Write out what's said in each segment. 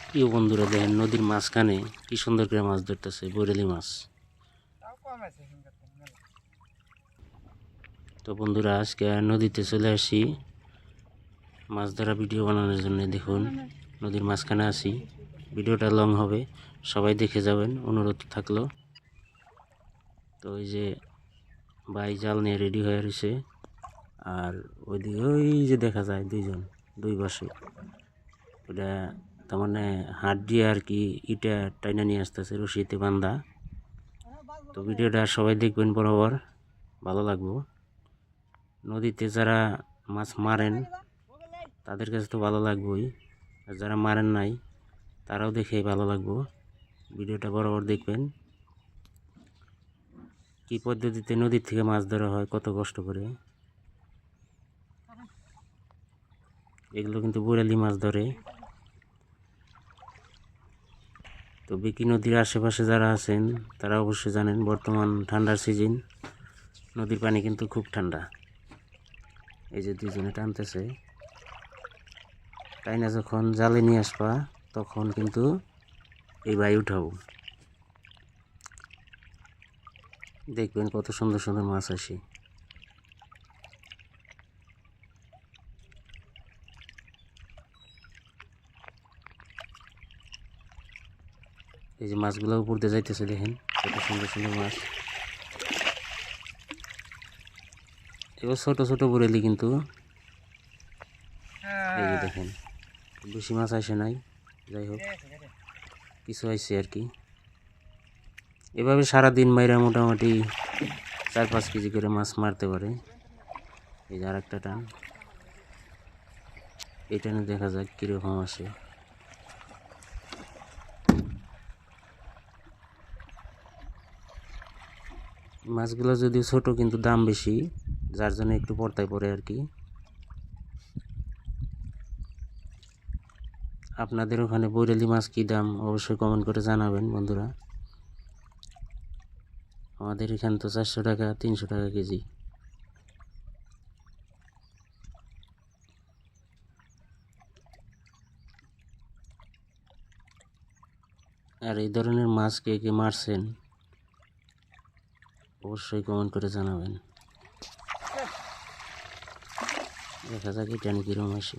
প্রিয় বন্ধুরা দেখেন নদীর মাঝখানে কি সুন্দর করে মাছ ধরতেছে বৈরালি মাছ। তো বন্ধুরা আজকে নদীতে চলে আসি মাছ ধরা ভিডিও বানানোর জন্য। দেখুন নদীর মাঝখানে আছি, ভিডিওটা লং হবে, সবাই দেখে যাবেন অনুরোধ থাকলো। তো ওই যে ভাই জাল নিয়ে রেডি হয়ে রয়েছে, আর ওইদিকে ওই যে দেখা যায় দুই পাশে, ওটা তার মানে হাত দিয়ে আর কি ইটা টাইনা নিয়ে আসতেছে রশিতে বান্ধা। তো ভিডিওটা সবাই দেখবেন, বরাবর ভালো লাগবো। নদীতে যারা মাছ মারেন তাদের কাছে তো ভালো লাগবেই, আর যারা মারেন নাই তারাও দেখে ভালো লাগবো। ভিডিওটা বরাবর দেখবেন, কি পদ্ধতিতে নদীর থেকে মাছ ধরা হয়, কত কষ্ট করে। এগুলো কিন্তু বৈরালি মাছ ধরে। তো বিকি নদীর আশেপাশে যারা আছেন তারা অবশ্যই জানেন, বর্তমান ঠান্ডার সিজন, নদীর পানি কিন্তু খুব ঠান্ডা। এই যে দুজনে টানতেছে, তাই না, যখন জালে নিয়ে আসবা তখন কিন্তু এই ভাই উঠাবো, দেখবেন কত সুন্দর সুন্দর মাছ আসে। এই যে মাছগুলো উপর দিয়ে যাইতেছে, দেখেন কত সুন্দর সুন্দর মাছ। এবার ছোট ছোট বরেলি কিন্তু, এই যে দেখেন বেশি মাছ আসে নাই, যাই হোক কিছু আইছে আর কি। এভাবে সারাদিন মাইরা মোটামুটি 4-5 কেজি করে মাছ মারতে পারে। এই যে আর একটা টান, এই টানে দেখা যাক কীরকম আসে। মাছগুলো যদিও ছোট কিন্তু দাম বেশি, যার জন্য একটু পড়তায় পড়ে আর কি। আপনাদের ওখানে বৈরালি মাছ কী দাম অবশ্যই কমেন্ট করে জানাবেন বন্ধুরা। আমাদের এখানে তো 400 টাকা 300 টাকা কেজি। আর এই ধরনের মাছ কে কে মারছেন অবশ্যই কমেন্ট করে জানাবেন। দেখা যাক এটা নিয়ে কিরকম আসে।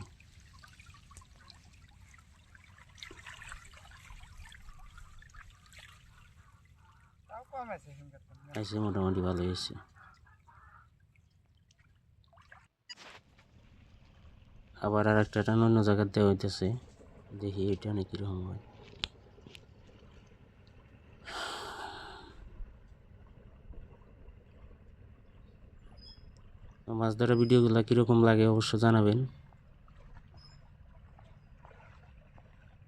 আসে মোটামুটি ভালো হয়েছে। আবার আর একটা টান অন্য জায়গার দেওয়া হইতেছে, দেখি এটা নিয়ে কিরকম হয়। মাছ ধরা ভিডিওগুলো কীরকম লাগে অবশ্য জানাবেন।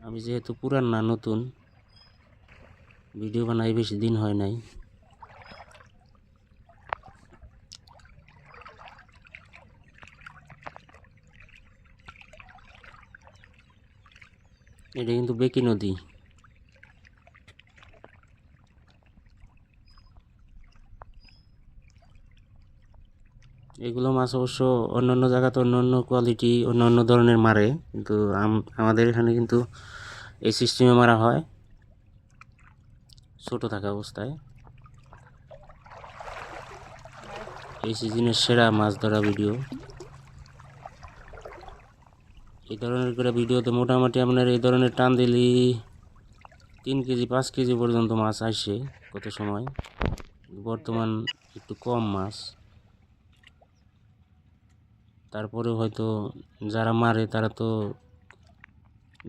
আমি যেহেতু পুরান না, নতুন, ভিডিও বানাই বেশি দিন হয় নাই। এটা কিন্তু বেকি নদী। এগুলো মাছ অবশ্য অন্যান্য জায়গাতে অন্যান্য কোয়ালিটি অন্যান্য ধরনের মারে, কিন্তু আমাদের এখানে কিন্তু এই সিস্টেমে মারা হয় ছোট থাকা অবস্থায়। এই সিজনের সেরা মাছ ধরা ভিডিও। এই ধরনের করে ভিডিওতে মোটামুটি আপনার এই ধরনের টান দিলি 3 কেজি 5 কেজি পর্যন্ত মাছ আসে কত সময়। বর্তমান একটু কম মাছ, তারপরে হয়তো যারা মারে তারা তো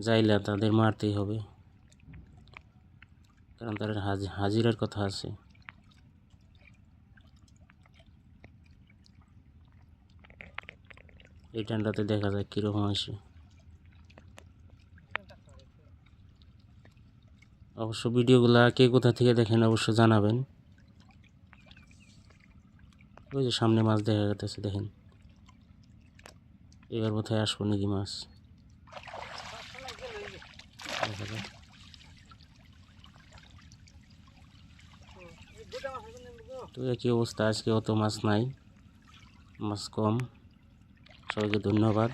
যাইলে তাদের মারতেই হবে, কারণ তাদের হাজিরার কথা আছে। এই টানটাতে দেখা যায় কীরকম আসে। অবশ্য ভিডিওগুলা কে কোথা থেকে দেখেন অবশ্য জানাবেন। ওই যে সামনে মাছ দেখা যাচ্ছে, দেখেন এবার কোথায় আসবো নাকি মাছ, দেখা যাক। তো একই অবস্থা, আজকে অত মাছ নাই, মাছ কম। সবাইকে ধন্যবাদ।